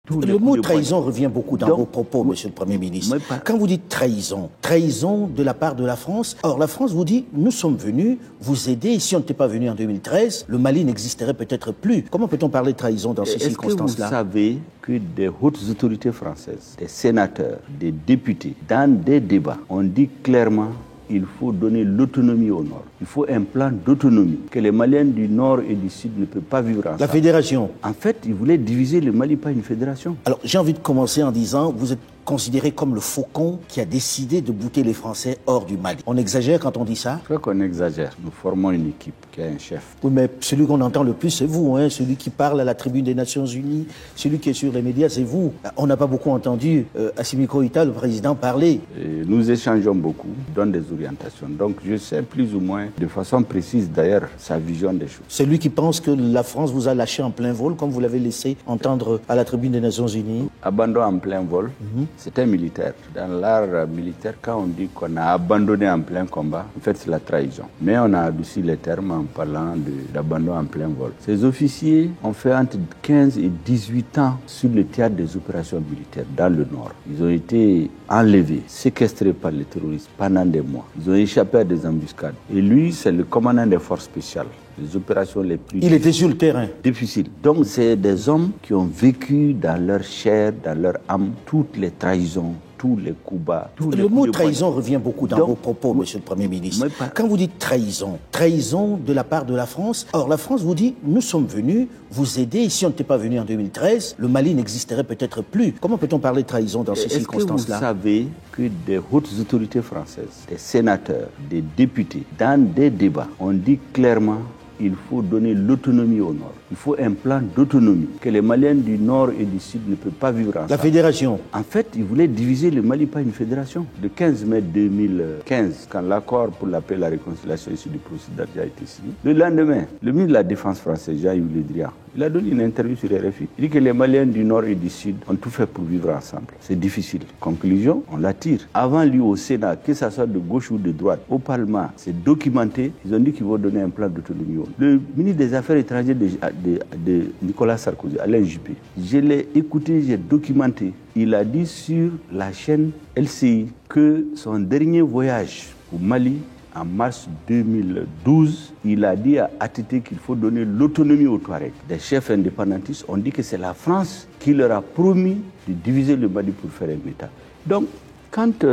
Le mot trahison revient beaucoup dans vos propos, Monsieur le Premier ministre. Quand vous dites trahison, trahison de la part de la France, or la France vous dit, nous sommes venus vous aider, et si on n'était pas venu en 2013, le Mali n'existerait peut-être plus. Comment peut-on parler de trahison dans ces circonstances-là? Est-ce que vous savez que des hautes autorités françaises, des sénateurs, des députés, dans des débats, ont dit clairement il faut donner l'autonomie au Nord. Il faut un plan d'autonomie, que les Maliens du Nord et du Sud ne peuvent pas vivre ensemble. La fédération. En fait, ils voulaient diviser le Mali, pas une fédération. Alors, j'ai envie de commencer en disant, vous êtes considéré comme le faucon qui a décidé de bouter les Français hors du Mali. On exagère quand on dit ça? Je crois qu'on exagère. Nous formons une équipe qui a un chef. Oui, mais celui qu'on entend le plus, c'est vous, hein? Celui qui parle à la tribune des Nations Unies, celui qui est sur les médias, c'est vous. On n'a pas beaucoup entendu Assimi Goïta, le président, parler. Et nous échangeons beaucoup, donne des orientations. Donc je sais plus ou moins, de façon précise d'ailleurs, sa vision des choses. C'est lui qui pense que la France vous a lâché en plein vol, comme vous l'avez laissé entendre à la tribune des Nations Unies? Abandon en plein vol. C'est un militaire. Dans l'art militaire, quand on dit qu'on a abandonné en plein combat, en fait c'est la trahison. Mais on a adouci les termes en parlant d'abandon en plein vol. Ces officiers ont fait entre 15 et 18 ans sur le théâtre des opérations militaires dans le Nord. Ils ont été enlevés, séquestrés par les terroristes pendant des mois. Ils ont échappé à des embuscades. Et lui, c'est le commandant des forces spéciales. Les opérations les plus... Il était sur le terrain. Difficiles. Donc, c'est des hommes qui ont vécu dans leur chair, dans leur âme, toutes les trahisons, tous les coups bas. Le mot trahison revient beaucoup dans vos propos, Monsieur le Premier ministre. Quand vous dites trahison, trahison de la part de la France, or la France vous dit, nous sommes venus vous aider, et si on n'était pas venu en 2013, le Mali n'existerait peut-être plus. Comment peut-on parler de trahison dans ces circonstances-là? Est-ce que vous savez que des hautes autorités françaises, des sénateurs, des députés, dans des débats, ont dit clairement il faut donner l'autonomie au Nord. Il faut un plan d'autonomie, que les Maliens du Nord et du Sud ne peuvent pas vivre ensemble. La fédération. En fait, ils voulaient diviser le Mali, pas une fédération. Le 15 mai 2015, quand l'accord pour la paix et la réconciliation issu du processus d'Alger a été signé, le lendemain, le ministre de la Défense français, Jean-Yves Le Drian, il a donné une interview sur RFI. Il dit que les Maliens du Nord et du Sud ont tout fait pour vivre ensemble. C'est difficile. Conclusion, on l'attire. Avant lui au Sénat, que ce soit de gauche ou de droite, au Parlement, c'est documenté. Ils ont dit qu'ils vont donner un plan d'autonomie. Le ministre des Affaires étrangères de Nicolas Sarkozy, Alain Juppé, je l'ai écouté, j'ai documenté. Il a dit sur la chaîne LCI que son dernier voyage au Mali, en mars 2012, il a dit à ATT qu'il faut donner l'autonomie aux Touaregs. Des chefs indépendantistes ont dit que c'est la France qui leur a promis de diviser le Mali pour faire un État. Donc, quand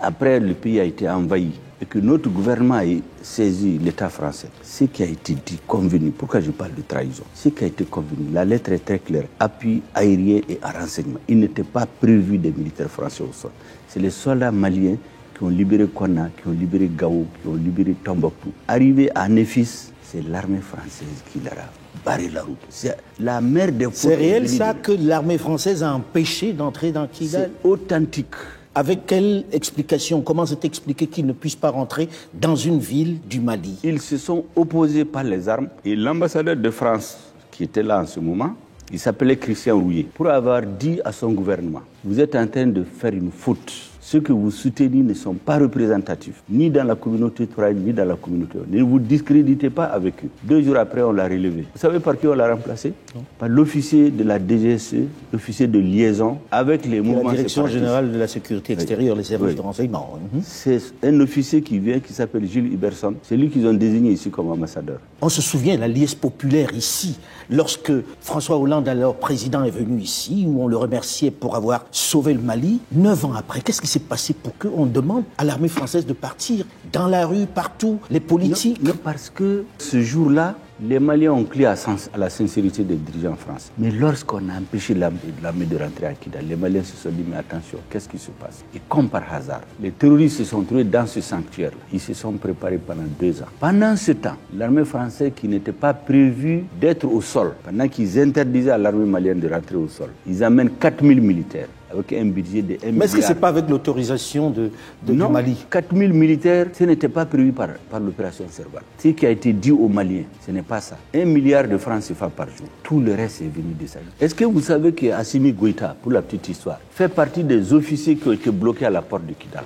après le pays a été envahi et que notre gouvernement a saisi l'État français, ce qui a été dit, convenu, pourquoi je parle de trahison, ce qui a été convenu, la lettre est très claire, appui aérien et à renseignement. Il n'était pas prévu des militaires français au sol. C'est les soldats maliens qui ont libéré Konna, qui ont libéré Gao, qui ont libéré Tombouctou. Arrivé à Néfis, c'est l'armée française qui leur a barré la route. C'est la mer des... C'est réel ça que l'armée française a empêché d'entrer dans Kidal? C'est authentique. Avec quelle explication? Comment c'est expliqué qu'ils ne puissent pas rentrer dans une ville du Mali? Ils se sont opposés par les armes et l'ambassadeur de France, qui était là en ce moment, il s'appelait Christian Rouillet, pour avoir dit à son gouvernement, vous êtes en train de faire une faute. Ceux que vous soutenez ne sont pas représentatifs, ni dans la communauté touareg, ni dans la communauté. Ne vous discréditez pas avec eux. 2 jours après, on l'a relevé. Vous savez par qui on l'a remplacé? Non. Par l'officier de la DGSE, l'officier de liaison avec les mouvements séparatistes. La Direction générale de la sécurité extérieure, les services de renseignement. C'est un officier qui vient, qui s'appelle Gilles Iberson. C'est lui qu'ils ont désigné ici comme ambassadeur. On se souvient de la liesse populaire ici, lorsque François Hollande, alors président, est venu ici, où on le remerciait pour avoir sauvé le Mali. 9 ans après, qu'est-ce qui s'est passé pour qu'on demande à l'armée française de partir dans la rue, partout, les politiques? Non, parce que ce jour-là, les Maliens ont crié à la sincérité des dirigeants français. Mais lorsqu'on a empêché l'armée de rentrer à Kidal, les Maliens se sont dit, mais attention, qu'est-ce qui se passe? Et comme par hasard, les terroristes se sont trouvés dans ce sanctuaire. Ils se sont préparés pendant 2 ans. Pendant ce temps, l'armée française, qui n'était pas prévue d'être au sol, pendant qu'ils interdisaient à l'armée malienne de rentrer au sol, ils amènent 4000 militaires. Avec un budget de 1 milliard. Mais est-ce que ce n'est pas avec l'autorisation du Mali? 4000 militaires, ce n'était pas prévu par l'opération Serval. Ce qui a été dit aux Maliens, ce n'est pas ça. 1 milliard de francs CFA par jour. Tout le reste est venu de ça. Est-ce que vous savez qu'Assimi Goïta, pour la petite histoire, fait partie des officiers qui ont été bloqués à la porte de Kidal?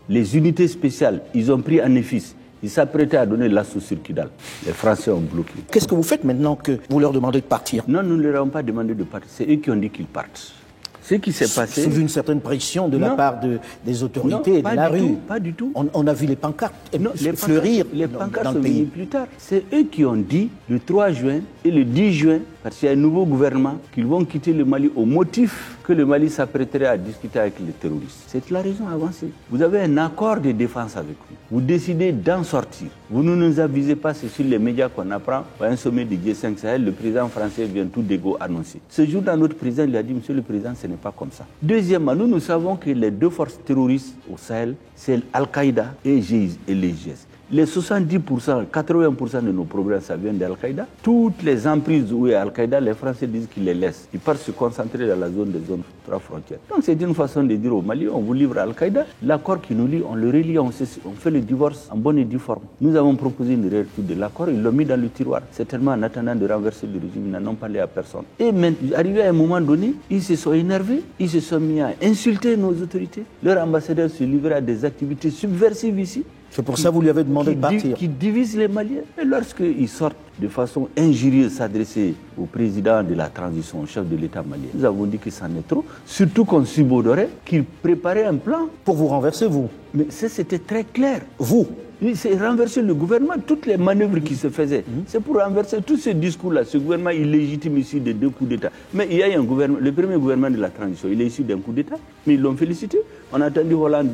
Les unités spéciales, ils ont pris un Néfis. Ils s'apprêtaient à donner l'assaut sur Kidal. Les Français ont bloqué. Qu'est-ce que vous faites maintenant que vous leur demandez de partir? Non, nous ne leur avons pas demandé de partir. C'est eux qui ont dit qu'ils partent. Ce qui s'est passé... Sous une certaine pression de la part des autorités et de la rue. Pas du tout. On a vu les pancartes fleurir les pancartes dans sont le pays. venues plus tard. C'est eux qui ont dit le 3 juin et le 10 juin, parce qu'il y a un nouveau gouvernement, qu'ils vont quitter le Mali au motif que le Mali s'apprêterait à discuter avec les terroristes. C'est la raison avancée. Vous avez un accord de défense avec nous. Vous décidez d'en sortir. Vous ne nous avisez pas, c'est sur les médias qu'on apprend. À un sommet du G5 Sahel, le président français vient tout d'égo annoncer. Ce jour-là, notre président lui a dit, monsieur le président, ce n'est pas comme ça. Deuxièmement, nous savons que les deux forces terroristes au Sahel, c'est Al-Qaïda et les GIS. Les 70%, 80% de nos problèmes, ça vient d'Al-Qaïda. Toutes les emprises où il y a Al-Qaïda, les Français disent qu'ils les laissent. Ils partent se concentrer dans la zone des zones 3 frontières. Donc c'est une façon de dire au Mali, on vous livre Al-Qaïda. L'accord qui nous lie, on le relie, on fait le divorce en bonne et due forme. Nous avons proposé une réécriture de l'accord, ils l'ont mis dans le tiroir. Certainement en attendant de renverser le régime, ils n'en ont parlé à personne. Et maintenant, arrivé à un moment donné, ils se sont énervés, ils se sont mis à insulter nos autorités. Leur ambassadeur se livrait à des activités subversives ici. C'est pour ça que vous lui avez demandé de partir. Qui divisent les Maliens. Et lorsqu'ils sortent de façon injurieuse s'adresser au président de la transition, au chef de l'État malien, nous avons dit que c'en est trop. Surtout qu'on subodorait qu'il préparait un plan. Pour vous renverser, vous. Mais ça, c'était très clair. Vous. C'est renverser le gouvernement, toutes les manœuvres qui se faisaient. C'est pour renverser tout ce discours-là, ce gouvernement illégitime issu de 2 coups d'État. Mais il y a un gouvernement, le premier gouvernement de la transition, il est issu d'un coup d'État, mais ils l'ont félicité. On a entendu Hollande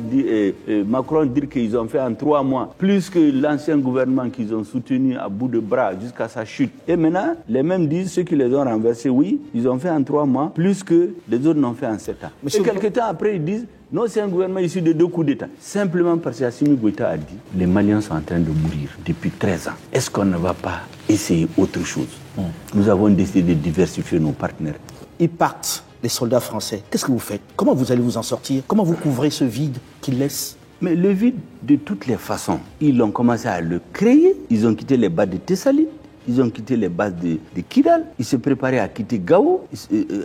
Macron dire qu'ils ont fait en 3 mois plus que l'ancien gouvernement qu'ils ont soutenu à bout de bras jusqu'à sa chute. Et maintenant, les mêmes disent, ceux qui les ont renversés, oui, ils ont fait en 3 mois plus que les autres n'ont fait en 7 ans. Et quelques temps après, ils disent, non, c'est un gouvernement issu de 2 coups d'État. Simplement parce qu'Assimi Goïta a dit, les Maliens sont en train de mourir depuis 13 ans. Est-ce qu'on ne va pas essayer autre chose? Nous avons décidé de diversifier nos partenaires. Ils partent, les soldats français. Qu'est-ce que vous faites? Comment vous allez vous en sortir? Comment vous couvrez ce vide qu'ils laissent? Mais le vide, de toutes les façons, ils ont commencé à le créer. Ils ont quitté les bases de Tessalit. Ils ont quitté les bases de Kidal. Ils se préparaient à quitter Gao,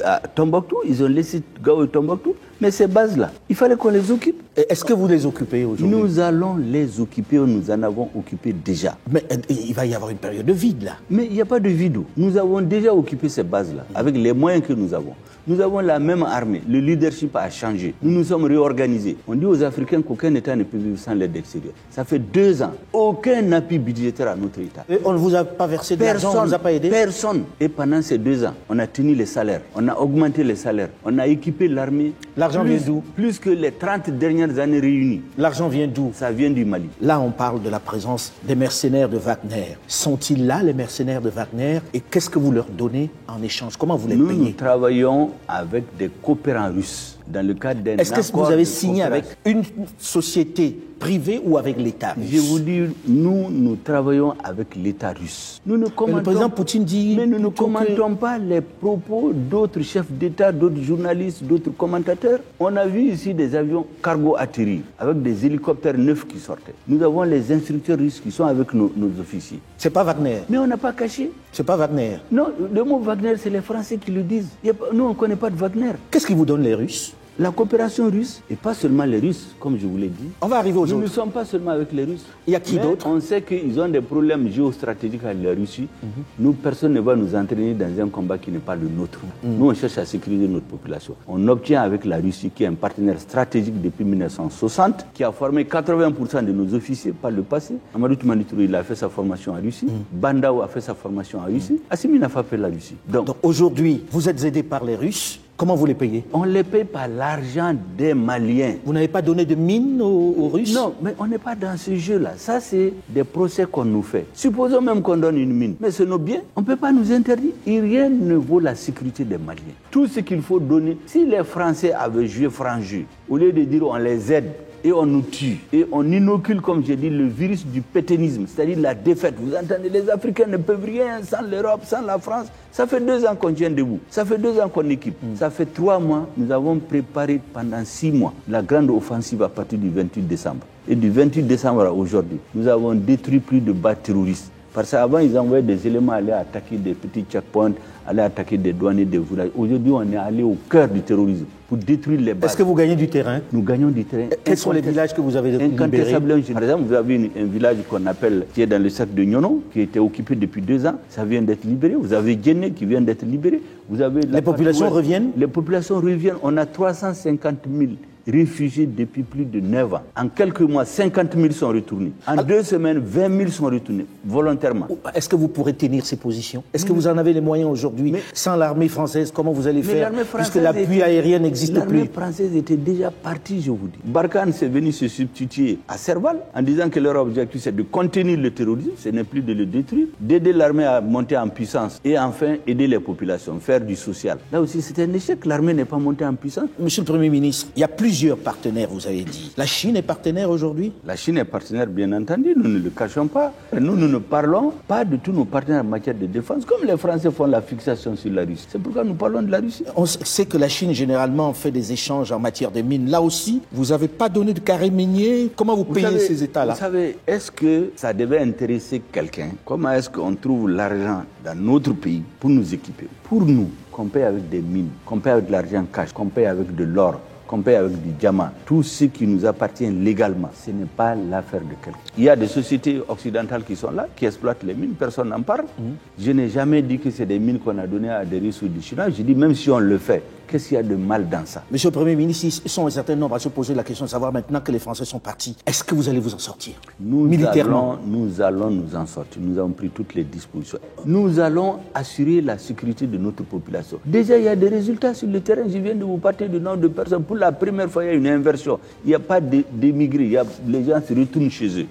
à Tombouctou. Ils ont laissé Gao et Tombouctou. Mais ces bases-là, il fallait qu'on les occupe. Est-ce que vous les occupez aujourd'hui? Nous allons les occuper, nous en avons occupé déjà. Mais il va y avoir une période de vide là. Mais il n'y a pas de vide. Nous avons déjà occupé ces bases-là, avec les moyens que nous avons. Nous avons la même armée. Le leadership a changé. Nous nous sommes réorganisés. On dit aux Africains qu'aucun État ne peut vivre sans l'aide extérieure. Ça fait 2 ans. Aucun appui budgétaire à notre État. Et on ne vous a pas versé d'argent, on ne vous a pas aidé? Personne. Et pendant ces 2 ans, on a tenu les salaires. On a augmenté les salaires. On a équipé l'armée. L'argent vient d'où? Plus que les 30 dernières années réunies. L'argent vient d'où? Ça vient du Mali. Là, on parle de la présence des mercenaires de Wagner. Sont-ils là, les mercenaires de Wagner? Et qu'est-ce que vous leur donnez en échange? Comment vous les payez? Nous travaillons avec des coopérants russes dans le cadre d'un accord. Est-ce que vous avez signé avec une société privée ou avec l'État russe? Je vous dis, nous travaillons avec l'État russe. Nous ne commentons, le président Poutine dit... Mais nous ne commentons pas les propos d'autres chefs d'État, d'autres journalistes, d'autres commentateurs. On a vu ici des avions cargo atterrir avec des hélicoptères neufs qui sortaient. Nous avons les instructeurs russes qui sont avec nos officiers. C'est pas Wagner. Mais on n'a pas caché. C'est pas Wagner. Non, le mot Wagner, c'est les Français qui le disent. Nous, on ne connaît pas de Wagner. Qu'est-ce qu'ils vous donnent les Russes? La coopération russe, et pas seulement les Russes, comme je vous l'ai dit. On va arriver aux autres. Nous ne sommes pas seulement avec les Russes. Il y a qui d'autre? On sait qu'ils ont des problèmes géostratégiques avec la Russie. Nous, personne ne va nous entraîner dans un combat qui n'est pas le nôtre. Nous, on cherche à sécuriser notre population. On obtient avec la Russie, qui est un partenaire stratégique depuis 1960, qui a formé 80% de nos officiers par le passé. Amadou Toumani Touré, il a fait sa formation en Russie. Bandao a fait sa formation en Russie. Assimi n'a pas fait la Russie. Donc aujourd'hui, vous êtes aidés par les Russes. Comment vous les payez? On les paye par l'argent des Maliens. Vous n'avez pas donné de mines aux Russes? Non, mais on n'est pas dans ce jeu-là. Ça, c'est des procès qu'on nous fait. Supposons même qu'on donne une mine. Mais c'est nos biens. On ne peut pas nous interdire. Et rien ne vaut la sécurité des Maliens. Tout ce qu'il faut donner, si les Français avaient joué franc jeu, au lieu de dire on les aide, et on nous tue, et on inocule, comme j'ai dit, le virus du pétainisme, c'est-à-dire la défaite. Vous entendez, les Africains ne peuvent rien sans l'Europe, sans la France. Ça fait 2 ans qu'on tient debout. Ça fait 2 ans qu'on équipe. Ça fait 3 mois, nous avons préparé pendant 6 mois la grande offensive à partir du 28 décembre. Et du 28 décembre à aujourd'hui, nous avons détruit plus de bases terroristes. Parce qu'avant, ils envoyaient des éléments aller attaquer des petits checkpoints, aller attaquer des douaniers, des villages. Aujourd'hui, on est allé au cœur du terrorisme pour détruire les bases. Est-ce que vous gagnez du terrain? Nous gagnons du terrain. Quels sont les villages que vous avez libérés? Par exemple, vous avez un village qu'on appelle, qui est dans le cercle de Nyono, qui était occupé depuis 2 ans. Ça vient d'être libéré. Vous avez Djenné qui vient d'être libéré. Vous avez les populations reviennent? Les populations reviennent. On a 350 000 réfugiés depuis plus de 9 ans. En quelques mois, 50 000 sont retournés. En 2 semaines, 20 000 sont retournés, volontairement. Est-ce que vous pourrez tenir ces positions? Est-ce que vous en avez les moyens aujourd'hui? Sans l'armée française, comment vous allez faire? Puisque l'appui aérien n'existe plus. L'armée française était déjà partie, je vous dis. Barkhane s'est venu se substituer à Serval en disant que leur objectif c'est de contenir le terrorisme, ce n'est plus de le détruire, d'aider l'armée à monter en puissance et enfin aider les populations, faire du social. Là aussi, c'est un échec. L'armée n'est pas montée en puissance. Monsieur le Premier ministre, il y a plusieurs partenaires, vous avez dit. La Chine est partenaire aujourd'hui? La Chine est partenaire, bien entendu, nous ne le cachons pas. Nous ne parlons pas de tous nos partenaires en matière de défense, comme les Français font la fixation sur la Russie. C'est pourquoi nous parlons de la Russie. On sait que la Chine, généralement, fait des échanges en matière de mines. Là aussi, vous n'avez pas donné de carré minier. Comment vous payez ces États-là? Vous savez, est-ce que ça devait intéresser quelqu'un? Comment est-ce qu'on trouve l'argent dans notre pays pour nous équiper? Pour nous, qu'on paye avec des mines, qu'on paye avec de l'argent cash, qu'on paye avec de l'or, qu'on paye avec du diamant, tout ce qui nous appartient légalement, ce n'est pas l'affaire de quelqu'un. Il y a des sociétés occidentales qui sont là, qui exploitent les mines, personne n'en parle. Je n'ai jamais dit que c'est des mines qu'on a données à des Russes ou des Chinois. Je dis même si on le fait, qu'est-ce qu'il y a de mal dans ça? Monsieur le Premier ministre, ils sont un certain nombre à se poser la question de savoir maintenant que les Français sont partis, est-ce que vous allez vous en sortir militairement? Nous allons nous en sortir. Nous avons pris toutes les dispositions. Nous allons assurer la sécurité de notre population. Déjà, il y a des résultats sur le terrain. Je viens de vous parler du nombre de personnes. Pour la première fois, il y a une inversion. Il n'y a pas d'émigrés. Les gens se retournent chez eux.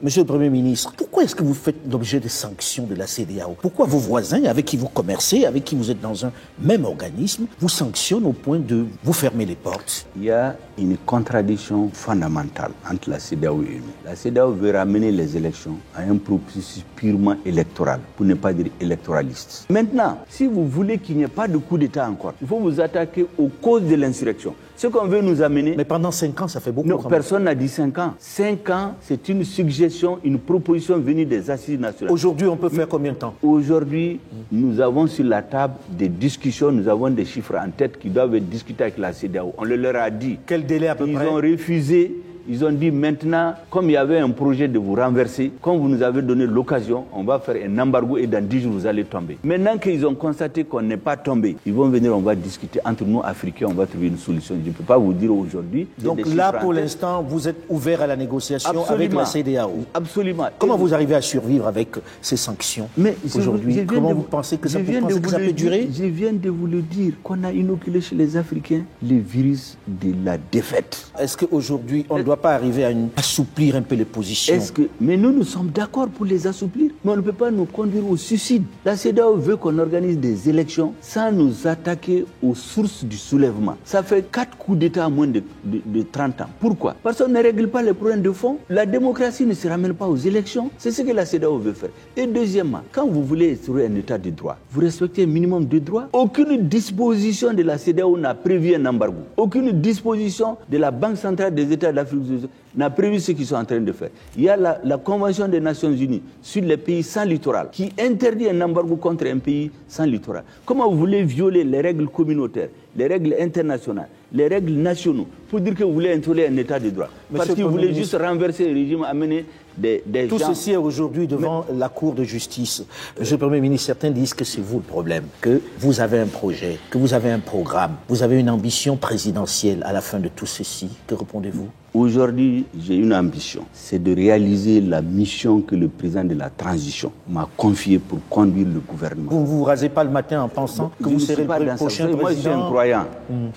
Monsieur le Premier ministre, pourquoi est-ce que vous faites l'objet de sanctions de la CEDEAO? Pourquoi vos voisins, avec qui vous commercez, avec qui vous êtes dans un même organisme, vous sanctionnent au point de vous fermer les portes? Il y a une contradiction fondamentale entre la CEDEAO et nous. La CEDEAO veut ramener les élections à un processus purement électoral, pour ne pas dire électoraliste. Maintenant, si vous voulez qu'il n'y ait pas de coup d'État encore, il faut vous attaquer aux causes de l'insurrection. Ce qu'on veut nous amener... Mais pendant 5 ans, ça fait beaucoup. Non, personne n'a dit 5 ans. 5 ans, c'est une suggestion, une proposition venue des assises nationales. Aujourd'hui, on peut faire combien de temps? Aujourd'hui, nous avons sur la table des discussions, nous avons des chiffres en tête qui doivent être discutés avec la CEDEAO. On le leur a dit. Quel délai à peu près? Ils ont refusé. Ils ont dit maintenant, comme il y avait un projet de vous renverser, comme vous nous avez donné l'occasion, on va faire un embargo et dans 10 jours, vous allez tomber. Maintenant qu'ils ont constaté qu'on n'est pas tombé, ils vont venir, on va discuter entre nous, Africains, on va trouver une solution. Je ne peux pas vous dire aujourd'hui. Donc là, pour l'instant, vous êtes ouvert à la négociation avec la CEDEAO. Absolument. Comment vous arrivez à survivre avec ces sanctions aujourd'hui? Comment vous pensez que ça peut durer? Je viens de vous le dire, qu'on a inoculé chez les Africains le virus de la défaite. Est-ce qu'aujourd'hui, on ne doit pas arriver à assouplir un peu les positions? Mais nous sommes d'accord pour les assouplir, mais on ne peut pas nous conduire au suicide. La CEDEAO veut qu'on organise des élections sans nous attaquer aux sources du soulèvement. Ça fait 4 coups d'État à moins de 30 ans. Pourquoi? Parce qu'on ne règle pas les problèmes de fond. La démocratie ne se ramène pas aux élections. C'est ce que la CEDEAO veut faire. Et deuxièmement, quand vous voulez instaurer un état de droit, vous respectez un minimum de droits. Aucune disposition de la CEDEAO n'a prévu un embargo. Aucune disposition de la Banque centrale des États d'Afrique n'a prévu ce qu'ils sont en train de faire. Il y a la Convention des Nations Unies sur les pays sans littoral qui interdit un embargo contre un pays sans littoral. Comment vous voulez violer les règles communautaires, les règles internationales, les règles nationaux pour dire que vous voulez instaurer un état de droit? Parce que vous voulez juste renverser le régime, amener des Tout gens... ceci est aujourd'hui devant la Cour de justice. Monsieur le Premier ministre, certains disent que c'est vous le problème, que vous avez un projet, que vous avez un programme, vous avez une ambition présidentielle à la fin de tout ceci. Que répondez-vous? Aujourd'hui, j'ai une ambition, c'est de réaliser la mission que le président de la transition m'a confiée pour conduire le gouvernement. Vous ne vous rasez pas le matin en pensant que vous serez le prochain président? Moi, je suis un croyant.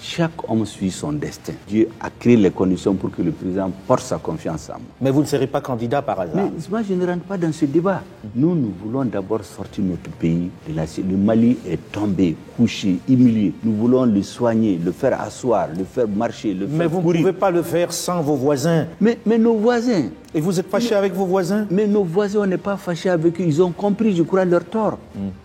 Chaque homme suit son destin. Dieu a créé les conditions pour que le président porte sa confiance en moi. Mais vous ne serez pas candidat par hasard? Mais moi, je ne rentre pas dans ce débat. Nous voulons d'abord sortir notre pays de la... Le Mali est tombé, couché, humilié. Nous voulons le soigner, le faire asseoir, le faire marcher, le faire courir. Mais vous ne pouvez pas le faire sans vos voisins. Mais nos voisins, Et vous êtes fâché avec vos voisins? Mais nos voisins, on n'est pas fâché avec eux. Ils ont compris, je crois, leur tort.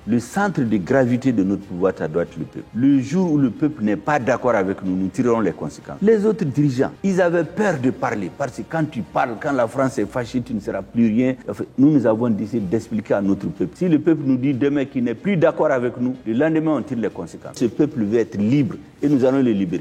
Le centre de gravité de notre pouvoir, ça doit être le peuple. Le jour où le peuple n'est pas d'accord avec nous, nous tirerons les conséquences. Les autres dirigeants, ils avaient peur de parler. Parce que quand tu parles, quand la France est fâchée, tu ne seras plus rien. Enfin, nous avons décidé d'expliquer à notre peuple. Si le peuple nous dit demain qu'il n'est plus d'accord avec nous, le lendemain, on tire les conséquences. Ce peuple veut être libre et nous allons le libérer.